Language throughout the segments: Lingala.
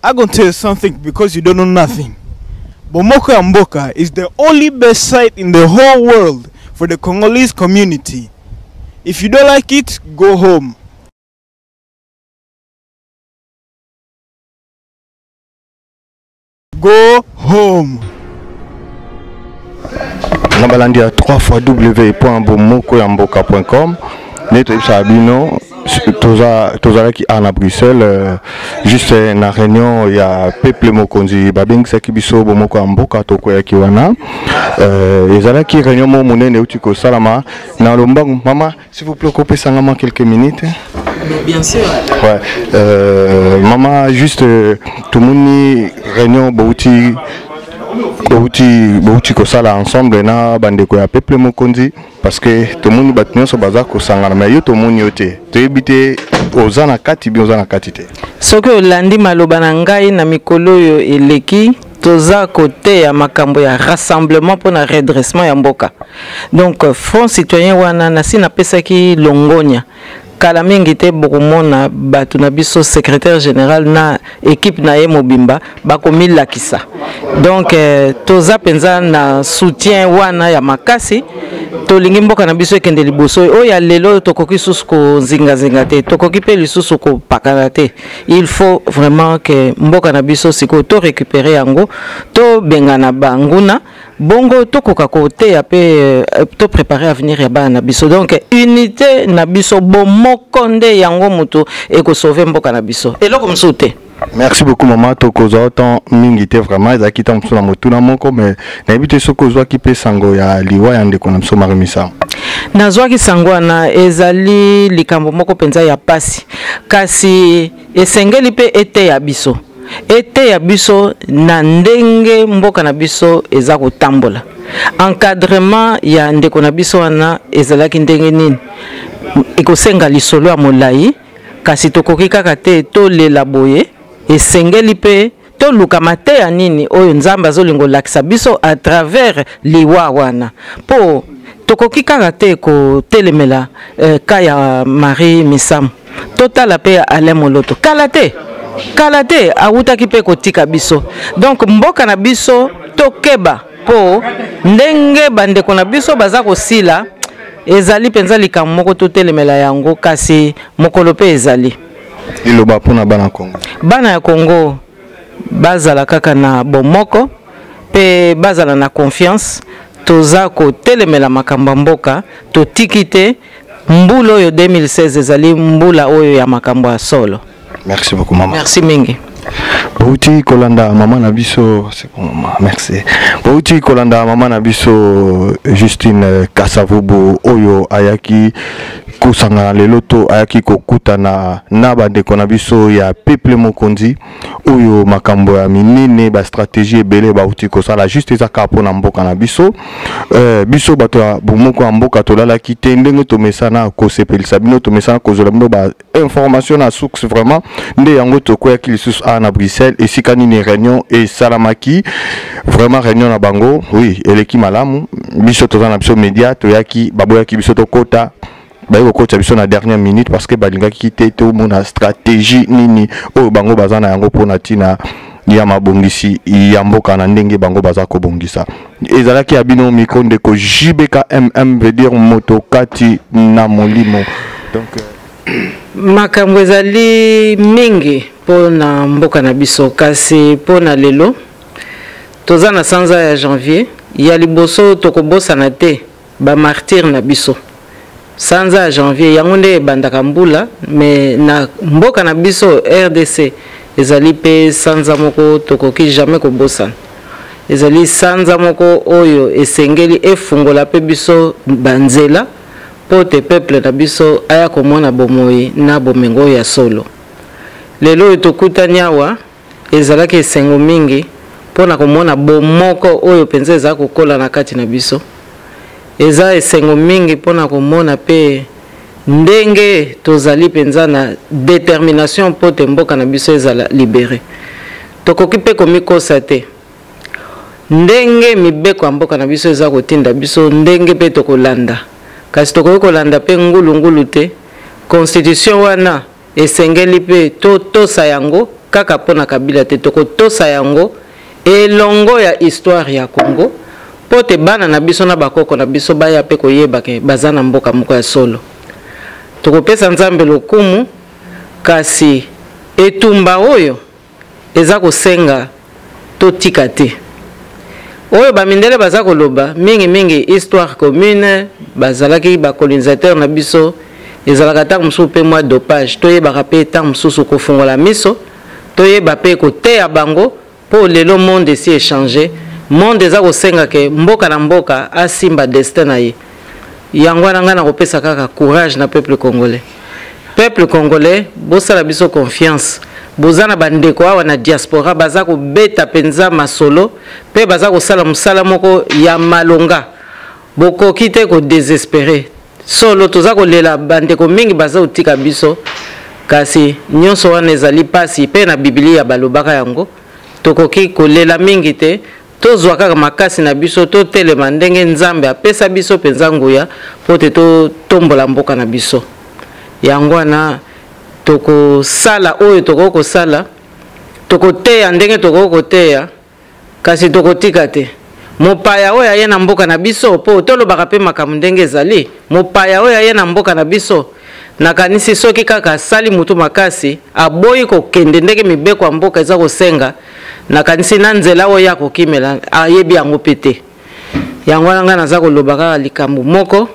I'm going to tell you something because you don't know nothing. Bomoko ya Mboka is the only best site in the whole world for the Congolese community. If you don't like it, go home. Go home. Nabalandi à 3 fois www.bomokoyamboka.com. Neto Sabino, Tozala qui à Bruxelles, juste na réunion il y a peuple mokonzi babing sekibiso bomoko amboka toko ya kiwana. Ezala qui réunion mo monene utiko salama na lombangu maman s'il vous plaît couper sangama quelques minutes. Bien sûr. Ouais. Maman juste tout muni réunion bouti kosala ensemble na bandeko ya peuple mokonzi parce que tout le monde batnyo so baza ko sangana mais yo to moni yote to ebite ozana kati bi ozana kati te soki olandi maloba na ngai na mikolo yo eleki toza côté ya makambo ya rassemblement pour na redressement ya mboka donc front citoyen wana na sina pesaki longonya kala mingi te bokomona batu na biso secrétaire général na équipe na ye mobimba bakomilakisa donc toza penza na soutien wana ya makasi tolingi mboka na biso ekende liboso oya lelo tokoki susu ko zinga te tokoki pe lisusu ko pakana te il faut vraiment que mboka na biso siko to récupérer yango to bengana banguna bongo tokoka kote ya pe to préparer avenir ya bana na biso donc unité na biso bomokonde yango mutu eko sauver mboka na biso eloko msute. Merci beaucoup maman tokoza autant mingi te vraiment za kita msuna motuna moko mais na ebite sokozwa ki pe sango ya liwa ya ndeko na mso marimisa nazwa ki sango na ezali likambo moko penza ya pasi kasi esengeli pe ete ya biso na ndenge mboka na biso eza kotambola encadrement ya ndeko na biso wana ezalaki ndenge nini ekosenga lisolo ya molai kasi tokoki kaka te tolela boye esengeli pe toluka mate ya nini oyo nzamba azolingo lakisa biso à travers liwa wana po tokoki kaka te ko telemela kaya Marie Misamu totala pe ya Alain Moloto kalate awutaki pe kotika biso donc mboka na biso tokeba po ndenge bandeko na biso baza kosila ezali penza likambo moko totelemela yango kasi mokolo pe ezali iloba pona bana ya Congo bazala kaka na bomoko pe bazala na confiance toza kotelemela makambo mboka totiki te mbula oyo 2016 ezali mbula oyo ya makambo ya solo. Merci beaucoup maman. Merci mingi. Bouti Kolanda maman Nabiso, c'est bon maman, merci. Bouti Kolanda maman Nabiso Justine Kasavubu Oyo Ayaki kusanga leloto ayaki kokuta na bandeko na biso ya peuple mokonzi Oyo makambo ya minene ba stratégie ebele ba uti kosala juste ezaka pona mboka na biso biso bato ya bomoko ya mboka tolala ki ndenge to mesana ko sepelisa bino to mesana ko zola bino ba information na source vraiment nde yango to ko ya kilisusu na Bruxelles et sikani ni réunion et salamaki vraiment réunion na bango oui eleki malamu biso to na biso média to yaki baboya ki biso to kota bayo ko biso na dernière minute parce que balinga ki te mona stratégie nini o bango bazana yango pona tina ya mabongisi ya mboka na ndenge bango baza ko bongisa ezalaki abino micro ndeko JBK veut dire motokati na molimo donc makambo ezali mingi pona mboka na biso kasi pona lelo toza na sanza ya janvier ya liboso tokobosana te ba martyr na biso sanza ya janvier yango nde bandaka mbula mais na mboka na biso RDC ezali pe sanza moko tokoki jamais kobosana ezali sanza moko oyo esengeli efungola pe biso banzela pote peuple na biso aya komona bomoi na bomengo ya solo lelo etokutani awa ezalaki esengo mingi pona komona bomoko oyo penza eza kokola na kati na biso eza esengo mingi pona komona pe ndenge tozali penza na détermination pote mboka na biso ezala libéré tokoki pe komikosa te ndenge mibeko ya mboka na biso eza kotinda biso ndenge pe tokolanda kasi tokoki kolanda pe ngulu te constitution wana esengeli pe tosa yango kaka pona kabila te toko tosa yango elongo ya histoire ya Congo po te bana na biso na bakoko na biso baya pe koyeba ke bazana mboka moko ya solo toko pesa nzambe lokumu kasi etumba oyo eza kosenga totika te oyo bamindele baza koloba mingi histoire commune bazalaki ba colonisateur na biso ezalaka ta musu pe moi dopage toyebaka pe ta mususu kofungola miso toyeba pe koteya bango po lelo monde si échanger monde eza kosenga ke mboka na mboka asimba destin na ye yango wana nga na kopesa kaka courage na peuple congolais bosala biso confiance bozana bandeko awa na diaspora baza kobeta penza masolo pe baza kosala musala moko ya malonga bokoki te ko désespérer solo toza kolela bandeko mingi baza utika biso kasi nyonso wana ezali pasi pe na biblia balobaka yango tokoki kolela mingi te tozwa kaka makasi na biso totelema ndenge nzambe apesa biso penza nguya po te totombola mboka na biso yango wana toko sala oyo toko kosala toko teya ndenge toko koteya kasi toko tika te mopaya oyo aye na mboka na biso po tolobaka pe makambo ndenge ezali mopaya oyo aye na mboka na biso nakanisi soki kaka asali mutu makasi aboyi kokende ndenge mibeko ya mboka eza kosenga nakanisi na nzela oyo ya kokimela ayebi yango pe te yango wana nga naza koloba kaka likambo moko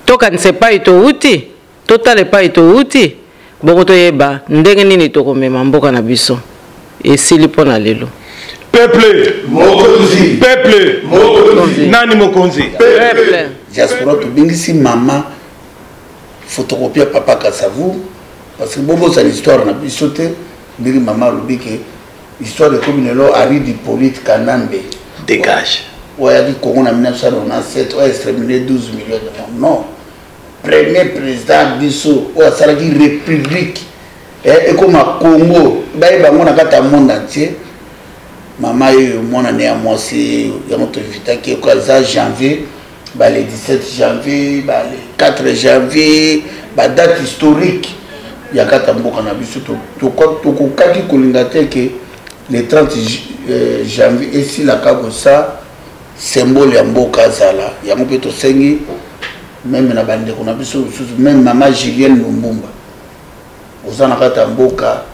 tokanisa epai touti totala epai touti boko toyeba ndenge nini tokomema mboka na biso esili mpo na lelo Peuple mokonzi, peuple mokonzi, nani mokonzi, peuple diaspora tobingisi mama photocopie papa Kasavu parce que bobo c'est l'histoire na biso te ndenge mama lobi ke histoire de communelo Aridi Polite Kanambe dégage. Ouais, a dit Congo en 1997 a exterminé 12 millions de gens. Non. Premier président biso o asalaki république et comme à Congo baye bango na kata monde entier. Maman est mon année à moi c'est notre invité qui est janvier bah le 17 janvier bah le 4 janvier bah date historique ya kata mboka na biso to kaki kolingate que le 30 janvier et si la kabosa symbole ya mboka zala ya mopeto sengi même na bande ko na biso même maman Julienne Lumbumba ozana kata mboka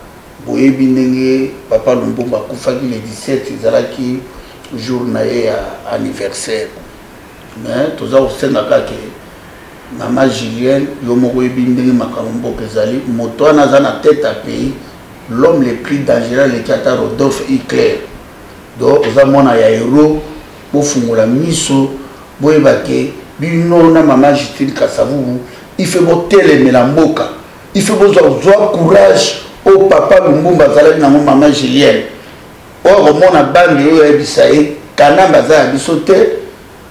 boyebi ndenge papa Lumbumba kufaki le 17 ezalaki jour na ye anniversaire mais toza osenga kake maman Julienne yo moko yebi ndenge makambo mboka ezali moto wana aza na tête à pays l'homme le plus dangereux le kata Rodolphe Hitler donc oza mwana ya héros bofungola miso boyeba ke bino na maman Justine Kasavu il fait botelemela mboka il fait besoin courage au papa Lumbumba zalaki nango maman Julienne o mona bande oyo ebisaye kanamba za biso te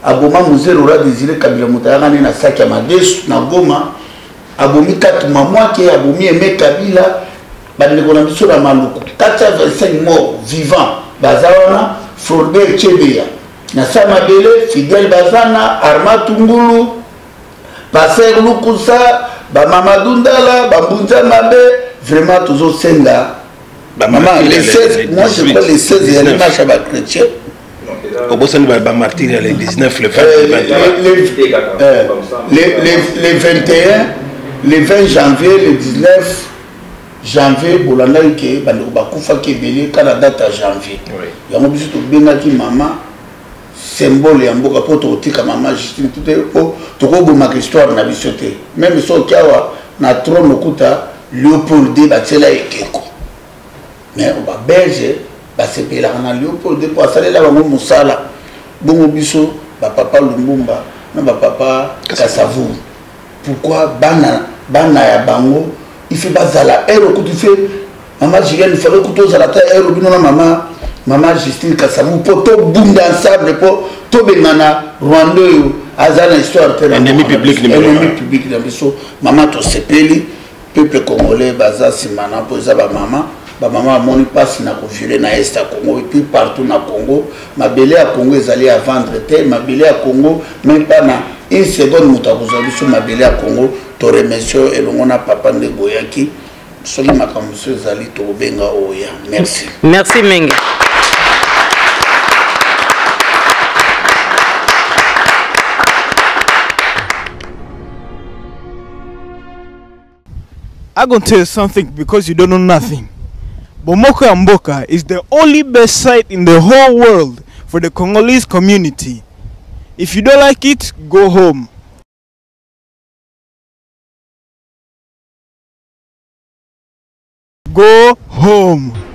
aboma muzero ra désiré Kabila mutayanga na saki ya madesu na Goma abomi 4 mois ke abomi Aimé Kabila bande ko na biso na maluku 425 morts vivants bazawana Floribert Chebeya na Samabele Fidel Bazana Arma Tungulu Passer Lukusa ba Mamadou Ndala ba Mbunza Mabe vraiment toujours senga maman les 16 moi je crois les 16 il y a les marches à chrétien au bout de ba martyr les 19 le 20 les 21 les 20 janvier le 19 janvier bolanda ke bande ba kufa ke belé kana date à janvier yango biso to bengaki maman symbole ya mboka po to tika maman Justine tout to ko boma histoire na biso te même so kiawa na trône okuta Léopold D batela ekeko mais on va belge ba sepela na Léopold D pour salela bango musala bongo biso ba papa Lumbumba na ba papa Kasavu pourquoi bana ya bango il fait bazala ero que tu fais maman Julienne il fallait que tu zala ta ero bino na maman Justine Kasavu pour to bunda ensemble pour to benana Rwanda yo azana histoire tellement ennemi public na biso maman to sepeli peuple congolais baza simana poza ba maman moni passe na confiler na est à Congo et puis partout na Congo mabele à Congo ezali à vendre te mabele à Congo même pas na une seconde mutakuza biso mabele à Congo to remercie et l'on a papa Ndeboyaki soki makambo so ezali tokobenga oya. Merci. Merci mingi. I'm going to tell you something because you don't know nothing. Bomoko ya Mboka is the only best site in the whole world for the Congolese community. If you don't like it, go home. Go home.